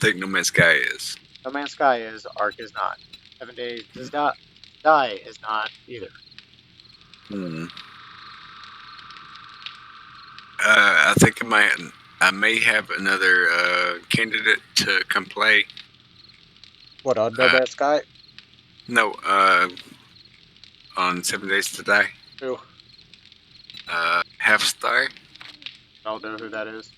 think No Man's Sky is. No Man's Sky is, Ark is not. 7 Days to Die is not either. I think I may have another candidate to come play. What, on No Man's Sky? No, on 7 Days to Die. Who? Half Star. Don't know who that is.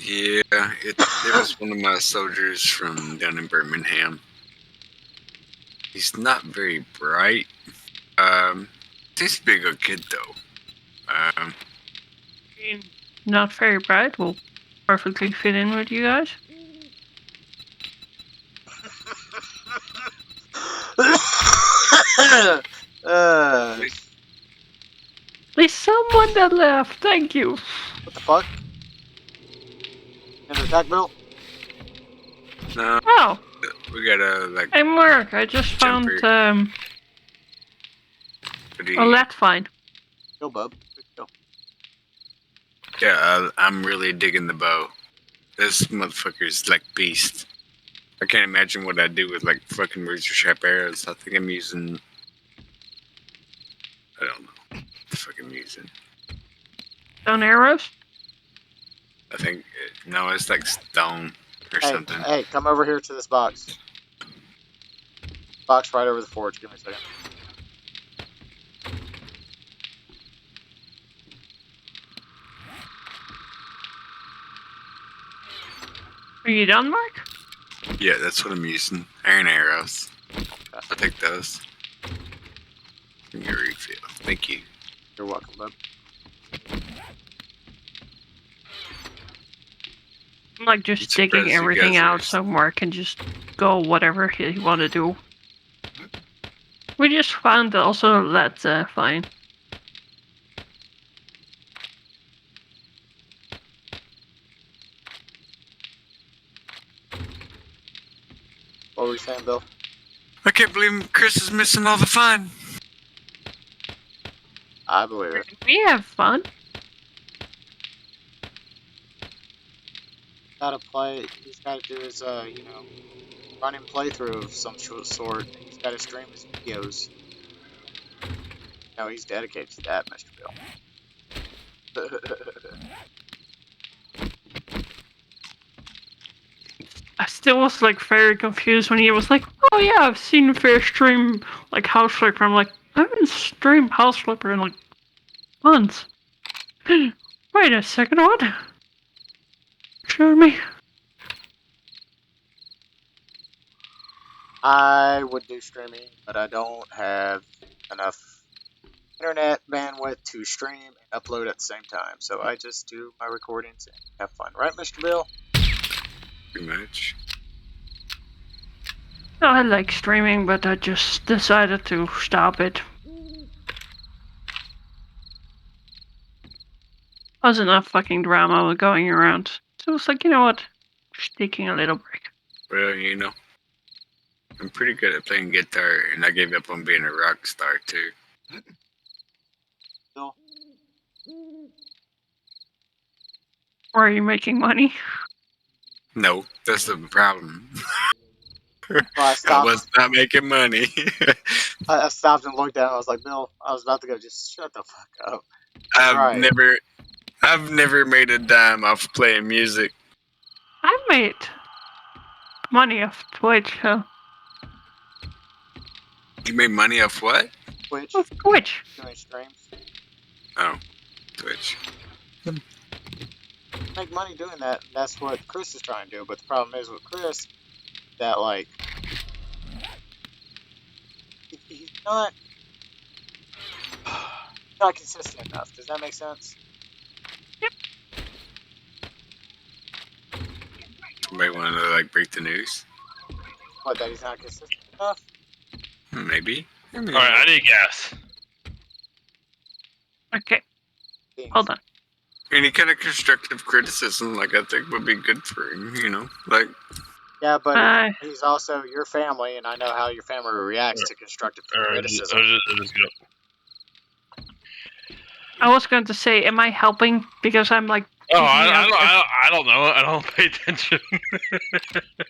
Yeah, it was one of my soldiers from down in Birmingham. He's not very bright. He's a big good kid though. Not very bright. Will perfectly fit in with you guys. At least someone that laughed. Thank you. What the fuck? An attack, Bill? No. Oh. We gotta like. Hey, Mark. I just found a lead find. Go, bub. Go. Yeah, I'm really digging the bow. This motherfucker's like beast. I can't imagine what I'd do with like fucking razor sharp arrows. I think I'm using. I don't know. What the fuck I'm using. Stone arrows? I think no, it's like stone or something. Hey, come over here to this box. Box right over the forge. Give me a second. Are you done, Mark? Yeah, that's what I'm using. Iron arrows. I'll take those. Your refill. Thank you. You're welcome, bub. I'm like just digging everything out so Mark can just go whatever he want to do. We just found also that fine. What were you saying, Bill? I can't believe Chris is missing all the fun. I believe it. We have fun. Gotta play. He's gotta do his, running playthrough of some sort. He's gotta stream his videos. No, he's dedicated to that, Mr. Bill. I still was like very confused when he was like, "Oh yeah, I've seen Fair stream like House Flipper." I'm like, I haven't streamed House Flipper in like months. Wait a second, what? Show me. I would do streaming, but I don't have enough internet bandwidth to stream and upload at the same time. So I just do my recordings and have fun. Right, Mr. Bill? Pretty much. No, I like streaming, but I just decided to stop it. Was enough fucking drama going around. So I was like, you know what? Just taking a little break. Well, you know, I'm pretty good at playing guitar, and I gave up on being a rock star too. Bill? Or are you making money? No, that's the problem. Well, I was not making money. I stopped and looked at him. I was like, Bill, I was about to go, just shut the fuck up. I've never made a dime off playing music. I made money off Twitch, so. You made money off what? Twitch? Off Twitch. Doing streams. Oh, Twitch. Make money doing that. That's what Chris is trying to do. But the problem is with Chris, that like he's not consistent enough. Does that make sense? Yep. Somebody want to like break the news? What, that he's not consistent enough? Maybe. Alright, I need gas. Okay. Hold on. Any kind of constructive criticism, like, I think would be good for him, you know? Like... Yeah, but he's also your family, and I know how your family reacts to constructive criticism. I was going to say, am I helping? Because I'm, like, Oh, give me out. I don't know. I don't pay attention.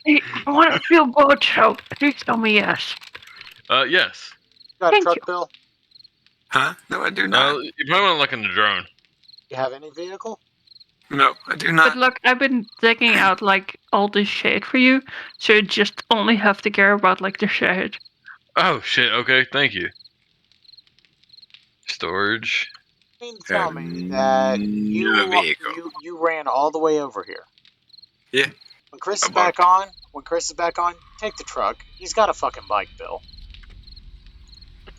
Hey, I want to feel good, so please tell me yes. Yes. You got a Thank truck, you. Bill? Huh? No, I do not. You probably want to look in the drone. You have any vehicle? No, I do But not. look, I've been digging out like all this shade for you, so you just only have to care about like the shade. Oh shit. Okay. Thank you. Storage. You mean to tell me that No vehicle. you ran all the way over here? Yeah. When Chris is About- back on, take the truck. He's got a fucking bike, Bill.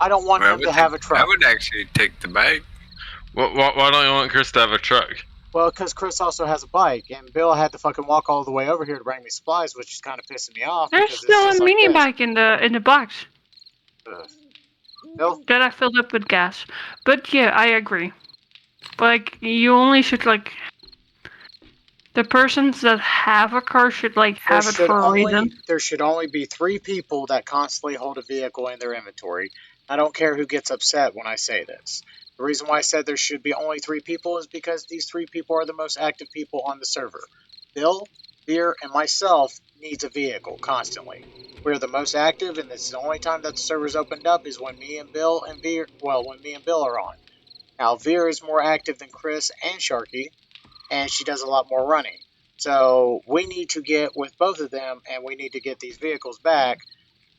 I don't want I him would to have a I truck. would actually take the bike. Why don't you want Chris to have a truck? Well, because Chris also has a bike, and Bill had to fucking walk all the way over here to bring me supplies, which is kind of pissing me off There's because it's still a just like mini this. bike in the box Ugh. Bill, that I filled up with gas. But yeah, I agree. Like you only should like the persons that have a car should like have it for a reason. there should only be 3 people that constantly hold a vehicle in their inventory. I don't care who gets upset when I say this. The reason why I said there should be only 3 people is because these 3 people are the most active people on the server. Bill, Beer, and myself needs a vehicle constantly. We're the most active, and it's the only time that the server's opened up is when me and Bill are on. Now, Veer is more active than Chris and Sharky, and she does a lot more running. So we need to get with both of them, and we need to get these vehicles back,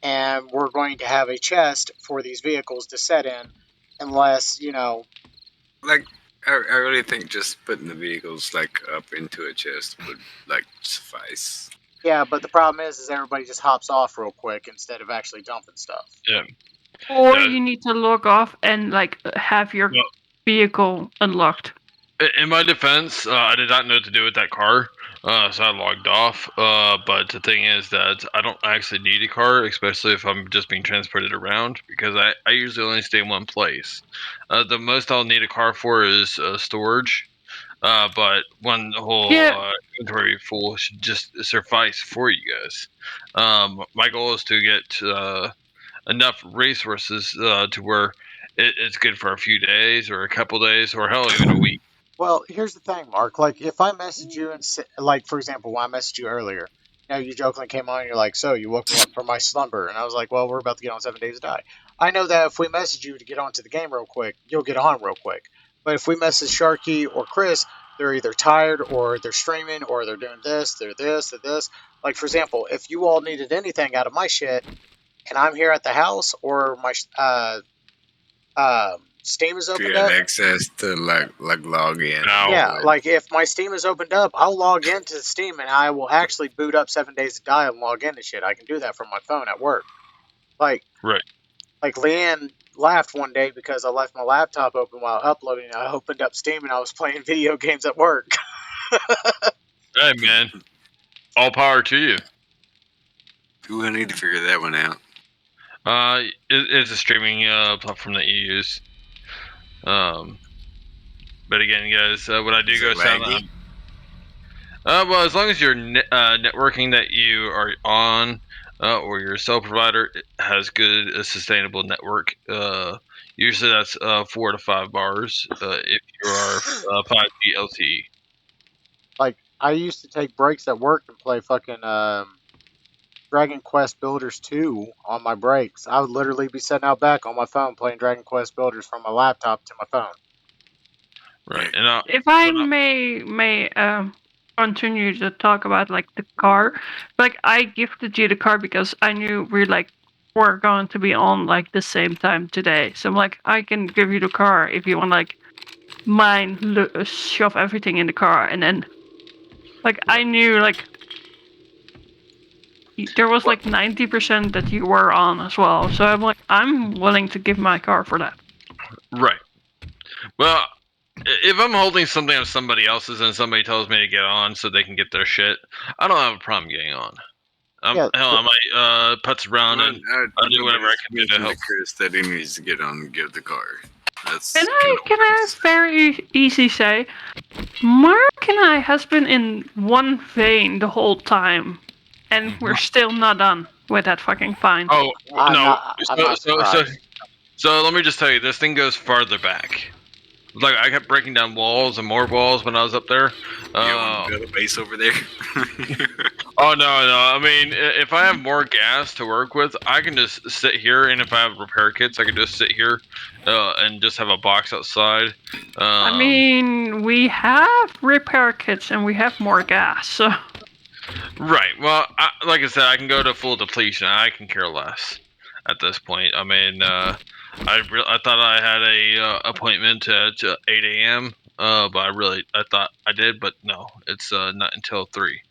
and we're going to have a chest for these vehicles to set in, unless, Like, I really think just putting the vehicles like up into a chest would like suffice. yeah, but the problem is everybody just hops off real quick instead of actually dumping stuff. Yeah. Or Yeah. you need to log off and like have your Well- vehicle unlocked. In my defense, I did not know what to do with that car, so I logged off. But the thing is that I don't actually need a car, especially if I'm just being transported around, because I usually only stay in one place. The most I'll need a car for is storage. But one whole Yeah. inventory full should just suffice for you guys. My goal is to get enough resources to where it's good for a few days or a couple days or hell, even a week. Well, here's the thing, Mark. Like, if I message you and say, like, for example, when I messaged you earlier, you jokingly came on and you're like, "So you woke me up from my slumber," and I was like, "Well, we're about to get on 7 Days to Die." I know that if we message you to get onto the game real quick, you'll get on real quick. But if we message Sharky or Chris, they're either tired or they're streaming or they're doing this, they're this, they're this. Like, for example, if you all needed anything out of my shit, and I'm here at the house or my Steam is If you opened have up. access to like log in. No. Yeah, like if my Steam is opened up, I'll log into Steam and I will actually boot up 7 Days to Die and log into shit. I can do that from my phone at work. Like, Right. Like Leanne laughed one day because I left my laptop open while uploading. I opened up Steam and I was playing video games at work. Hey man, all power to you. We need to figure that one out. It's a streaming platform that you use. But again, guys, when I do Is go it sound, laggy? well, as long as your networking that you are on or your cell provider has good sustainable network, usually that's 4 to 5 bars if you are 5G LTE. Like, I used to take breaks at work and play fucking Dragon Quest Builders 2 on my breaks. I would literally be sitting out back on my phone playing Dragon Quest Builders from my laptop to my phone. Right, and If I may continue to talk about like the car, like I gifted you the car because I knew we're going to be on like the same time today. So I'm like, I can give you the car if you want like shove everything in the car, and then like I knew like there was like 90% that you were on as well. So I'm like, I'm willing to give my car for that. right. Well, if I'm holding something of somebody else's and somebody tells me to get on so they can get their shit, I don't have a problem getting on. Yeah, Hell, I might putz around and I'll do whatever I can do to help. Chris that he needs to get on and give the car. That's Can I very easy say, Mark and I has been in one vein the whole time, and we're still not done with that fucking fine. I'm not surprised. So let me just tell you, this thing goes farther back. Like I kept breaking down walls and more walls when I was up there. You want to build a base over there? Oh no! I mean, if I have more gas to work with, I can just sit here, and if I have repair kits, I can just sit here and just have a box outside. I mean, we have repair kits and we have more gas, so. Right. Well, like I said, I can go to full depletion. I can care less at this point. I mean, I thought I had a appointment at 8 a.m. But I thought I did, but no, it's not until 3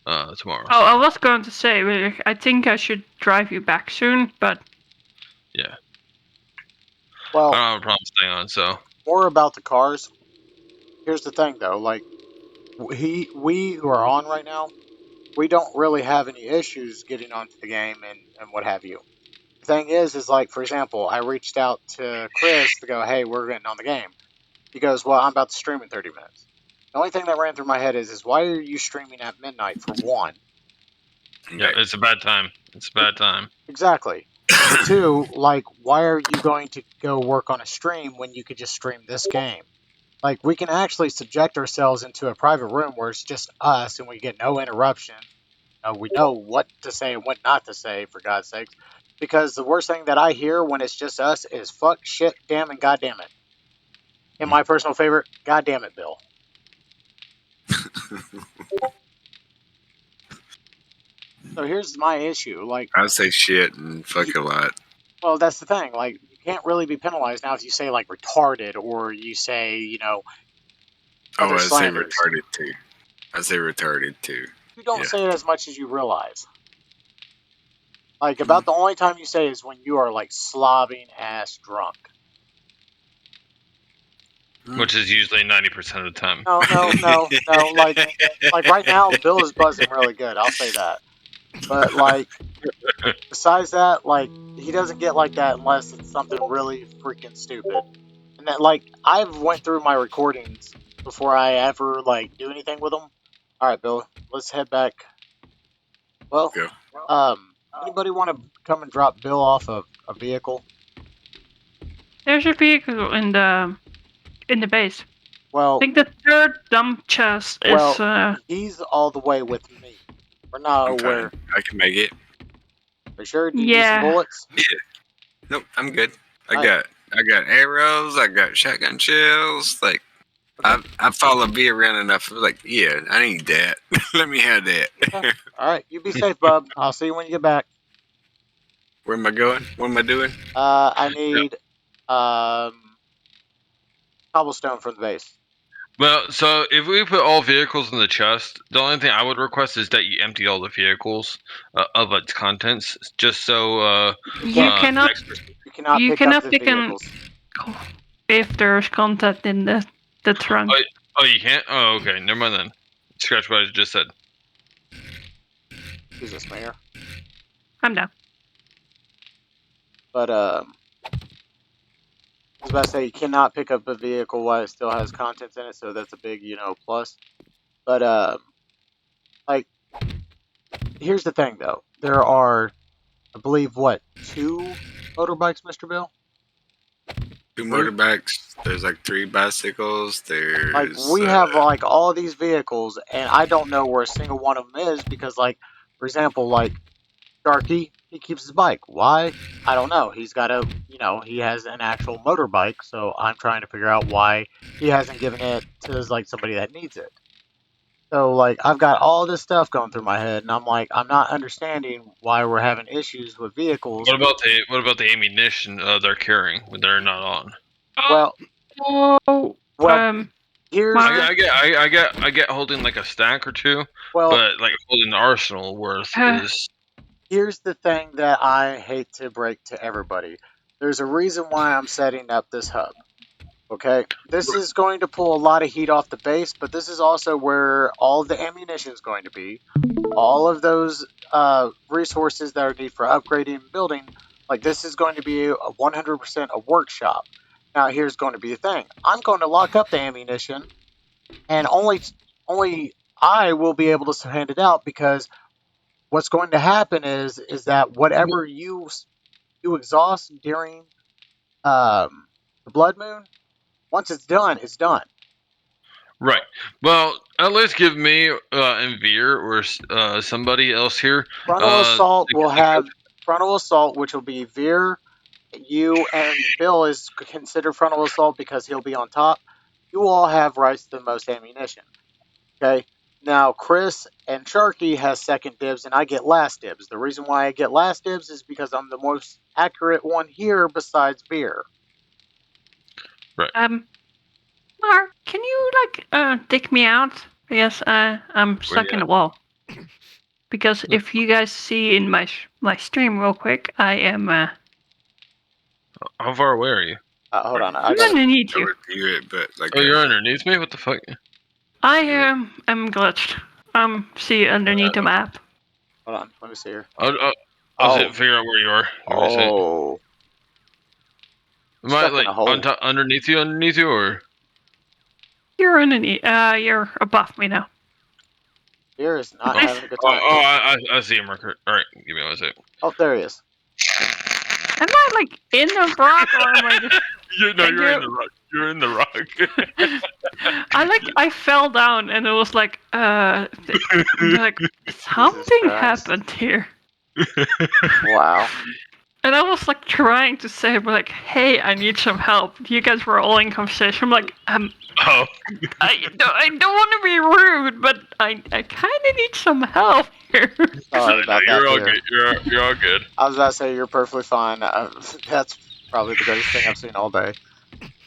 tomorrow. Oh, So. I was going to say, I think I should drive you back soon, but. Yeah. Well, I don't have a problem staying on. So. more about the cars. Here's the thing, though. Like, we who are on right now, we don't really have any issues getting onto the game and what have you. The thing is like, for example, I reached out to Chris to go, hey, we're getting on the game. He goes, well, I'm about to stream in 30 minutes. The only thing that ran through my head is why are you streaming at midnight, for one? Yeah, it's a bad time. It's a bad time. Exactly. And two, like, why are you going to go work on a stream when you could just stream this game? Like, we can actually subject ourselves into a private room where it's just us and we get no interruption. We know what to say and what not to say, for God's sakes. Because the worst thing that I hear when it's just us is fuck, shit, damn, and goddamn it. And my personal favorite, goddamn it, Bill. So here's my issue. Like, I say shit and fuck a lot. well, that's the thing. Like, you can't really be penalized now if you say, like, retarded or you say, other I say slanders. retarded too. I say retarded too. You don't say it as much as you realize. Like, about the only time you say is when you are, like, slobbing ass drunk. Which is usually 90% of the time. No. Like right now, Bill is buzzing really good. I'll say that. But, like, besides that, like, he doesn't get like that unless it's something really freaking stupid. And that, like, I've went through my recordings before I ever, like, do anything with them. All right, Bill, let's head back. Well, Go. anybody want to come and drop Bill off a vehicle? There's a vehicle in the base. Well, I think the third dump chest is. he's all the way with me. We're not I'm aware. fine. I can make it. Are you sure? Do you need some bullets? Yeah. Nope, I'm good. I Alright. got arrows. I got shotgun shells. Like, I follow B around enough. I was like, yeah, I need that. Let me have that. Okay. All right, you be safe, bub. I'll see you when you get back. Where am I going? What am I doing? I need cobblestone from the base. Well, so if we put all vehicles in the chest, the only thing I would request is that you empty all the vehicles of its contents, just so. You cannot. You cannot You pick cannot up the pick vehicles. if there's content in the trunk. Oh, you can't. Oh, okay. Never mind then. Scratch what I just said. Jesus, Mayor. I'm down. But I was about to say you cannot pick up a vehicle while it still has contents in it, so that's a big, plus. But like, here's the thing though. There are, I believe, 2 motorbikes, Mr. Bill? 2 motorbikes. There's like 3 bicycles. There's like we have like all these vehicles, and I don't know where a single one of them is because, like, for example, like Sharky, he keeps his bike. Why? I don't know. He's got he has an actual motorbike, so I'm trying to figure out why he hasn't given it to like somebody that needs it. So like I've got all this stuff going through my head, and I'm like, I'm not understanding why we're having issues with vehicles. What about the ammunition they're carrying when they're not on? Well, here's I get holding like a stack or 2, but like holding an arsenal worth is. Here's the thing that I hate to break to everybody. There's a reason why I'm setting up this hub. Okay? This is going to pull a lot of heat off the base, but this is also where all the ammunition is going to be. All of those resources that are needed for upgrading and building. Like, this is going to be 100% a workshop. Now, here's going to be the thing. I'm going to lock up the ammunition, and only I will be able to hand it out, because what's going to happen is that whatever you exhaust during the blood moon, Once it's done, it's done. Right. Well, at least give me and Veer or somebody else here. Frontal assault they will can- have frontal assault, which will be Veer, you, and Bill is considered frontal assault because he'll be on top. You all have rights to the most ammunition. Okay. Now Chris and Sharky has second dibs, and I get last dibs. The reason why I get last dibs is because I'm the most accurate one here besides Veer. Mark, can you dig me out? Yes, I'm stuck in the wall. Because if you guys see in my stream real quick, I am How far away are you? Hold on, I'm underneath I you. would view it, but like. Oh, you're underneath me? What the fuck? I am glitched. See underneath the map. Hold on, let me see here. I'll figure out where you are. Give me a sec. Oh, Am I stuck in like a hole. on top, underneath you, or? You're underneath. You're above me now. Veer is not Nice. having a good time. I see him. All right, give me 1 sec. Oh, there he is. Am I like in the rock or am I just? You're in the rock. You're in the rock. I fell down and it was like something happened here. Wow. And I was like trying to say, like, hey, I need some help. You guys were all in conversation. I'm like, Oh. I don't want to be rude, but I kind of need some help here. Sorry about that. You're all good. You're all good. I was about to say you're perfectly fine. That's probably the greatest thing I've seen all day.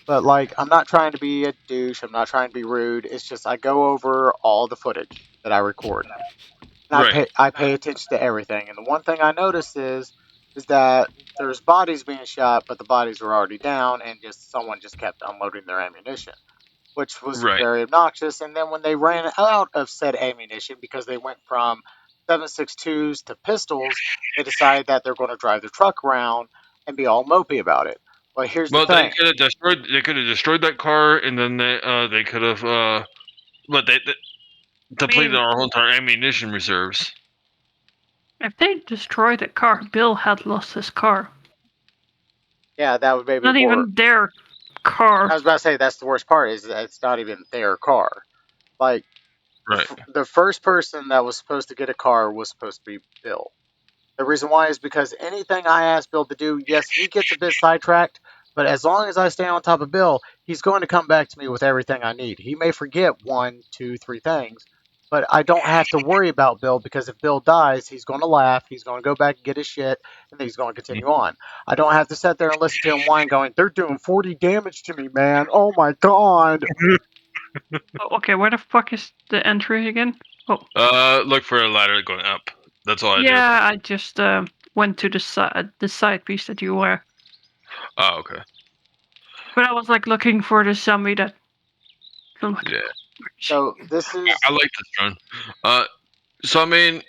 But like, I'm not trying to be a douche. I'm not trying to be rude. It's just I go over all the footage that I record. And Right. I pay attention to everything. And the one thing I noticed is that there's bodies being shot, but the bodies were already down, and someone just kept unloading their ammunition, which was Right. very obnoxious. And then when they ran out of said ammunition because they went from 7.62s to pistols, they decided that they're going to drive the truck around and be all mopey about it. But here's the thing. They could have destroyed that car, and then they could have they depleted our whole entire ammunition reserves. If they destroyed the car, Bill had lost his car. Yeah, that would maybe not even their car. I was about to say that's the worst part is that it's not even their car. Like, right. The first person that was supposed to get a car was supposed to be Bill. The reason why is because anything I ask Bill to do, yes, he gets a bit sidetracked, but as long as I stay on top of Bill, he's going to come back to me with everything I need. He may forget 1, 2, 3 things, but I don't have to worry about Bill because if Bill dies, he's going to laugh, he's going to go back and get his shit, and then he's going to continue on. I don't have to sit there and listen to him whine going, they're doing 40 damage to me, man. Oh my god. Okay, where the fuck is the entry again? Oh. Look for a ladder going up. That's all I do. Yeah, I just went to the side piece that you were. Oh, okay. But I was like looking for the zombie that. Yeah. So this is. I like this drone. So I mean,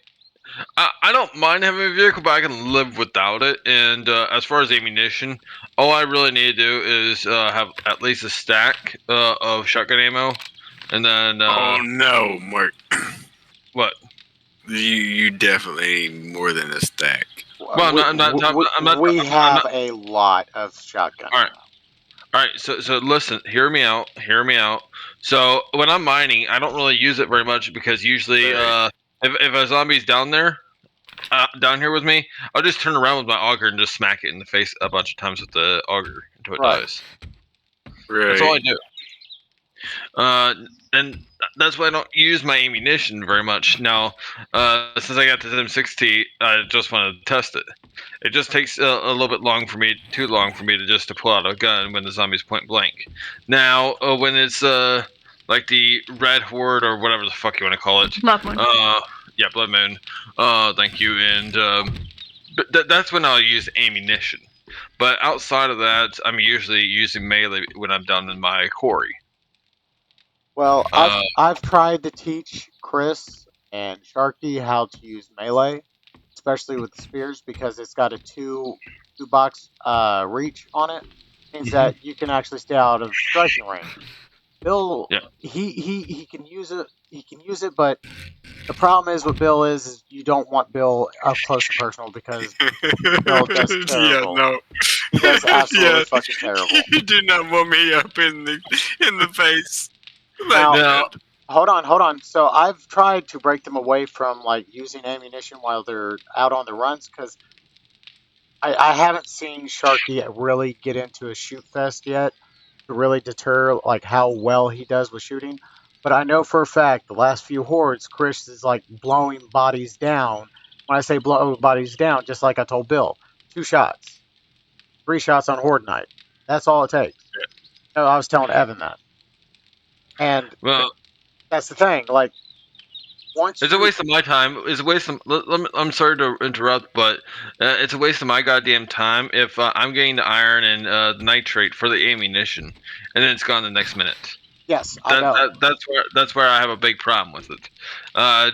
I don't mind having a vehicle, but I can live without it. And as far as ammunition, all I really need to do is have at least a stack of shotgun ammo, and then. Oh no, Mark! What? You definitely need more than a stack. Well, we have a lot of shotgun. All right. So listen. Hear me out. So when I'm mining, I don't really use it very much because usually, if a zombie's down here with me, I'll just turn around with my auger and just smack it in the face a bunch of times with the auger until it dies. Right. That's all I do. And that's why I don't use my ammunition very much. Now, since I got the M60, I just want to test it. It just takes a little bit too long for me to pull out a gun when the zombie's point blank. Now, when it's like the Red Horde or whatever the fuck you want to call it. Blood Moon. Yeah, Blood Moon. Thank you. And that's when I'll use ammunition. But outside of that, I'm usually using melee when I'm done in my quarry. Well, I've tried to teach Chris and Sharky how to use melee, especially with the spears, because it's got a two box reach on it. Means that you can actually stay out of striking range. Bill, he can use it. He can use it, but the problem is with Bill is you don't want Bill up close and personal because Bill does terrible. Yeah, no. He does absolutely fucking terrible. You do not warm me up in the face. Now, Now, hold on. So I've tried to break them away from like using ammunition while they're out on the runs because I haven't seen Sharky really get into a shoot fest yet to really deter like how well he does with shooting. But I know for a fact the last few hordes, Chris is like blowing bodies down. When I say blow bodies down, just like I told Bill, 2 shots, 3 shots on horde night. That's all it takes. No, I was telling Evan that, and well, that's the thing. Like once it's a you, waste of my time. It's a waste of. I'm sorry to interrupt, but it's a waste of my goddamn time if I'm getting the iron and the nitrate for the ammunition, and then it's gone the next minute. yes, I know. That's where I have a big problem with it.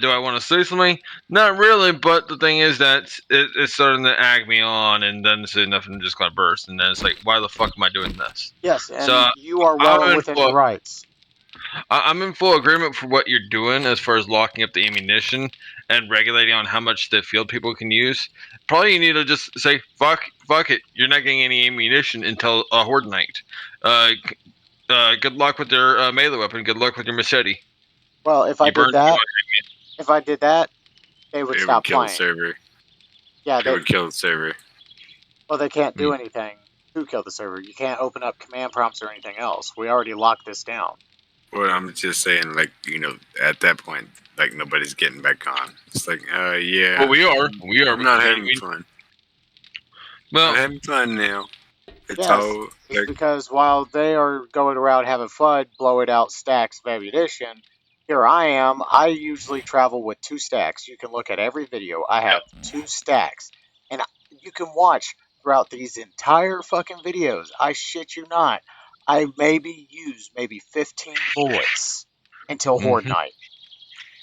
Do I want to say something? Not really, but the thing is that it's starting to ag me on, and then it's enough and just gonna burst, and then it's like, why the fuck am I doing this? Yes, So and you are I'm well in within full, your rights. I'm in full agreement for what you're doing as far as locking up the ammunition and regulating on how much the field people can use. Probably you need to just say fuck it. You're not getting any ammunition until horde night. Good luck with your melee weapon. Good luck with your machete. Well, if I You did burned too that, much. if I did that, they would It stop would kill the playing. server. Yeah, It would kill the server. well, they can't do anything to kill the server. You can't open up command prompts or anything else. We already locked this down. Well, I'm just saying, like, at that point, like, nobody's getting back on. It's like, yeah. Well, we are. I'm not having fun. Well, I'm having fun now. It's Yes, all it's like, because while they are going around having fun, blowing out stacks of ammunition, here I am. I usually travel with 2 stacks. You can look at every video. I have 2 stacks. And you can watch throughout these entire fucking videos. I shit you not. I use maybe 15 bullets until horde night.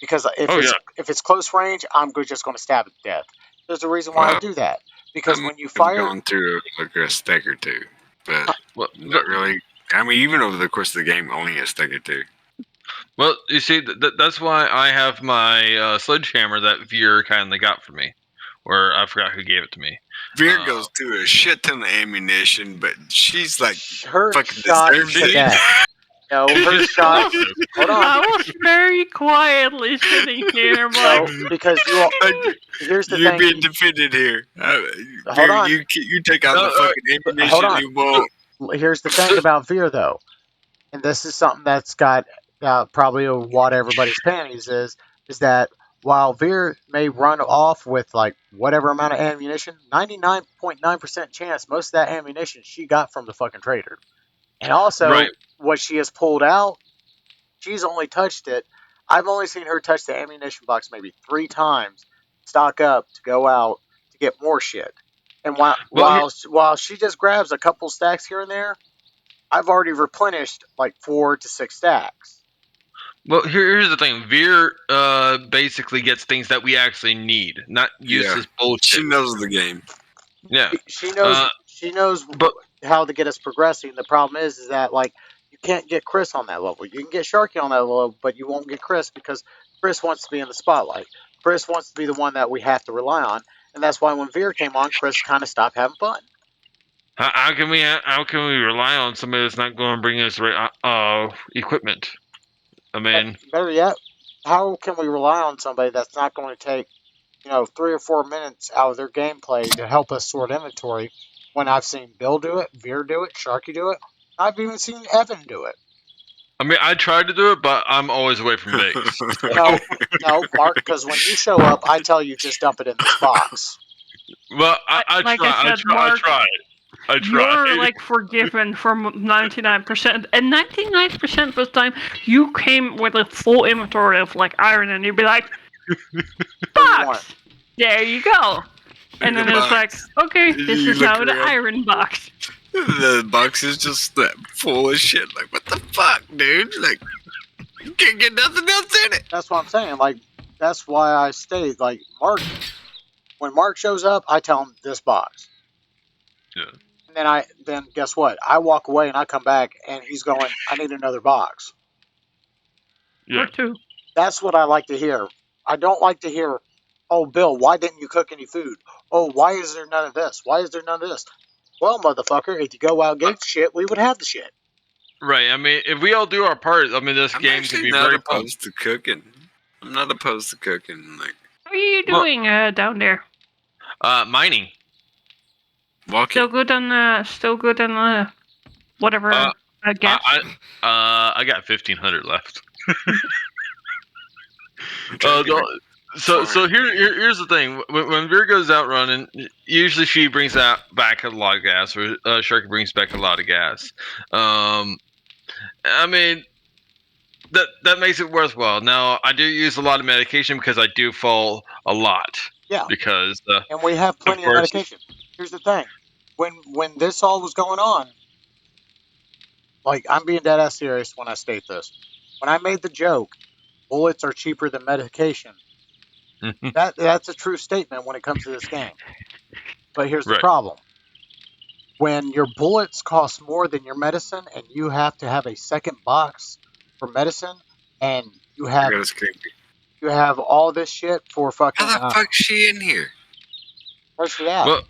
Because if it's close range, I'm just going to stab it to death. There's a reason why I do that. Because when you I've fire, gone through like a stack or two, but well, not really. I mean, even over the course of the game, only a stack or two. well, you see, that's why I have my sledgehammer that Veer kindly got for me, or I forgot who gave it to me. Veer goes through a shit ton of ammunition, but she's like her fucking shot deserved to it. death. No, her shot. Hold on. I was very quietly sitting here, No, like, because you all. Here's the You're thing. being defended here. Hold Veer, on. you take out No, the fucking ammunition. hold on. You won't. Here's the thing about Veer, though, and this is something that's got probably what everybody's panties is that while Veer may run off with like whatever amount of ammunition, 99.9% chance most of that ammunition she got from the fucking trader, and also Right. what she has pulled out, she's only touched it. I've only seen her touch the ammunition box maybe 3 times, stock up to go out to get more shit. And while she just grabs a couple stacks here and there, I've already replenished like 4 to 6 stacks. Well, here's the thing. Veer basically gets things that we actually need, not useless bullshit. She knows the game. Yeah. She knows. She knows how to get us progressing. The problem is that like you can't get Chris on that level. You can get Sharky on that level, but you won't get Chris because Chris wants to be in the spotlight. Chris wants to be the one that we have to rely on, and that's why when Veer came on, Chris kind of stopped having fun. How can we rely on somebody that's not going to bring us the right equipment? I mean, better yet, how can we rely on somebody that's not going to take 3 or 4 minutes out of their gameplay to help us sort inventory? When I've seen Bill do it, Veer do it, Sharky do it, I've even seen Evan do it. I mean, I tried to do it, but I'm always away from base. No, Mark, because when you show up, I tell you just dump it in this box. Well, I Like try. I I said, try. Mark, I try. you're like forgiven for 99%, and 99% of the time you came with a full inventory of like iron, and you'd be like, box, there you go. And then it's like, okay, this is now the iron box. The box is just full of shit. Like, what the fuck, dude? Like, you can't get nothing else in it. That's what I'm saying. Like, that's why I stay. Like, Mark, when Mark shows up, I tell him this box. Yeah. And then guess what? I walk away and I come back and he's going, I need another box. Yeah. Too. That's what I like to hear. I don't like to hear, oh, Bill, why didn't you cook any food? Oh, why is there none of this? Why is there none of this? Well, motherfucker, if you go out and get the shit, we would have the shit. Right. I mean, if we all do our part, I mean, this I'm game could actually be not very fun. opposed to cooking. I'm not opposed to cooking. Like, What are you Well- doing down there? Mining. walking. Still good on the whatever gas. I got 1,500 left. I'm trying to get So here's the thing. When Veer goes out running, usually she brings back a lot of gas, or Sharky brings back a lot of gas. I mean, that makes it worthwhile. Now, I do use a lot of medication because I do fall a lot. Yeah. Because And we have plenty of course. medication. Here's the thing. When this all was going on, like, I'm being dead ass serious when I state this. When I made the joke, bullets are cheaper than medication, that's a true statement when it comes to this game. But here's the Right. problem. When your bullets cost more than your medicine and you have to have a second box for medicine and you I have gotta escape. all this shit for fucking How the fuck's she in here? where's she at? Well,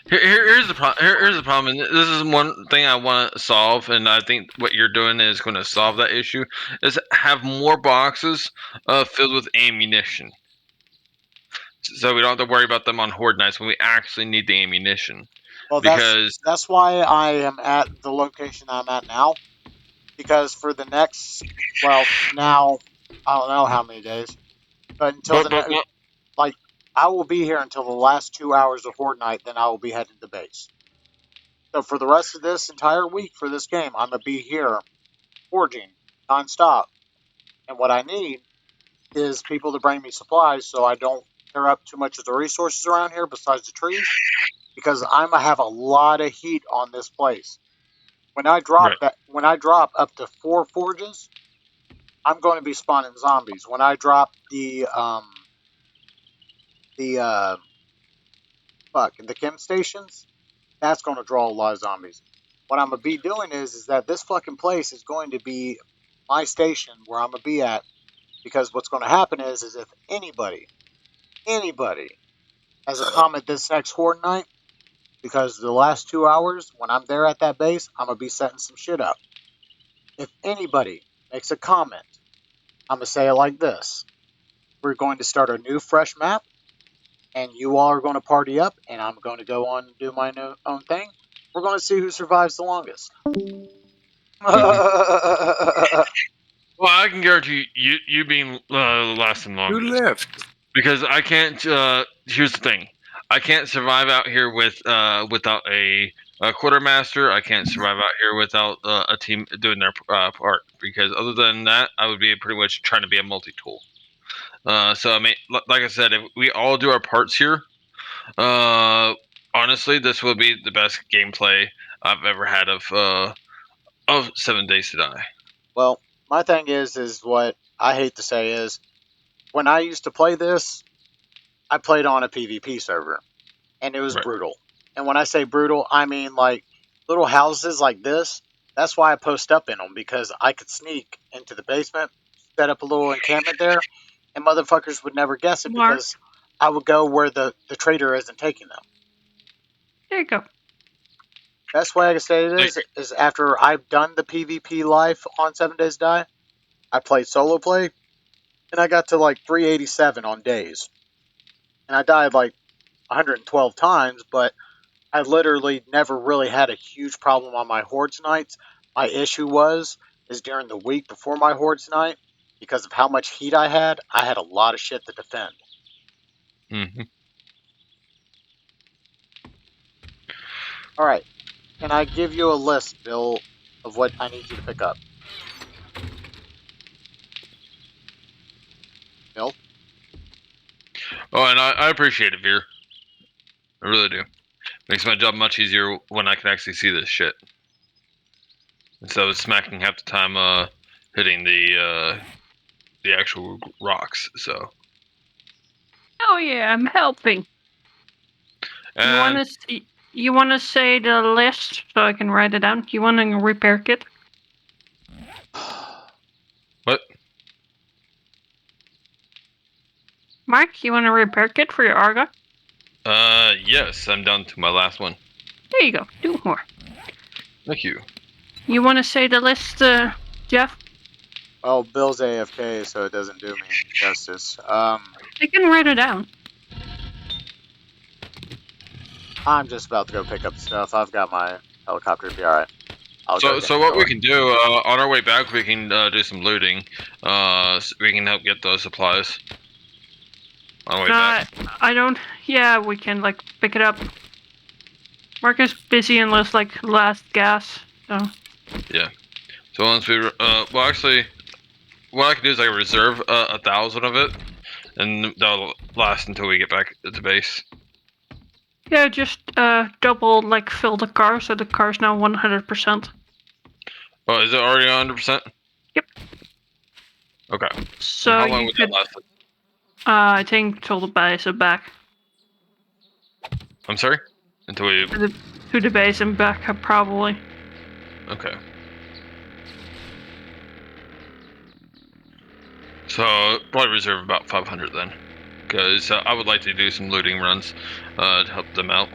here's the problem. Here's the problem, and this is one thing I want to solve, and I think what you're doing is going to solve that issue. Is have more boxes filled with ammunition, so we don't have to worry about them on horde nights when we actually need the ammunition. Well, Because that's why I am at the location I'm at now. Because for the next, well, now I don't know how many days, but until like I will be here until the last 2 hours of horde night. Then I will be heading to base. So for the rest of this entire week for this game, I'm gonna be here forging nonstop. And what I need is people to bring me supplies so I don't tear up too much of the resources around here besides the trees, because I'm gonna have a lot of heat on this place. When I drop up to 4 forges, I'm going to be spawning zombies. When I drop the chem stations, that's going to draw a lot of zombies. What I'm gonna be doing is that this fucking place is going to be my station where I'm gonna be at, because what's going to happen is if anybody has a comment this next horde night, because the last 2 hours when I'm there at that base, I'm gonna be setting some shit up. If anybody makes a comment, I'm gonna say it like this: we're going to start a new fresh map, and you all are going to party up, and I'm going to go on and do my own thing. We're going to see who survives the longest. well, I can guarantee you being lasting Who longer. left? Because I can't. Here's the thing: I can't survive out here without a quartermaster. I can't survive out here without a team doing their part. Because other than that, I would be pretty much trying to be a multi-tool. So I mean, like I said, if we all do our parts here, honestly, this will be the best gameplay I've ever had of 7 Days to Die. Well, my thing is what I hate to say is, when I used to play this, I played on a PvP server, and it was Right. brutal. And when I say brutal, I mean like little houses like this. That's why I post up in them, because I could sneak into the basement, set up a little encampment there, and motherfuckers would never guess it Mark. because I would go where the trader isn't taking them. There you go. Best way I can say it is after I've done the PvP life on 7 Days to Die, I played solo play, and I got to like 387 on days. And I died like 112 times, but I literally never really had a huge problem on my Hordes nights. My issue is during the week before my Hordes night, because of how much heat I had a lot of shit to defend. Mm-hmm. All right. Can I give you a list, Bill, of what I need you to pick up? Bill? Oh, and I appreciate it, Veer. I really do. Makes my job much easier when I can actually see this shit. Instead of smacking half the time hitting the actual rocks. So. Oh yeah, I'm helping. And You wanna say the list so I can write it down? You want a repair kit? what? Mark, you want a repair kit for your Argo? Yes, I'm down to my last one. There you go. Do more. Thank you. You want to say the list, Jeff? Well, Bill's AFK, so it doesn't do me any justice. I can write it down. I'm just about to go pick up stuff. I've got my helicopter to be alright. So what we can do on our way back, we can do some looting. So we can help get those supplies on our way back. I don't. Yeah, we can like pick it up. Marcus busy unless like last gas. So. So once we well, actually, what I can do is I can reserve 1,000 of it, and that'll last until we get back to base. Yeah, just double like fill the car, so the car's now 100%. Oh, is it already 100%? Yep. Okay. So How long you would could, that last? I think till the base and back. I'm sorry? Until we... To the base and back, probably. Okay. So, probably reserve about 500 then. Because I would like to do some looting runs to help them out.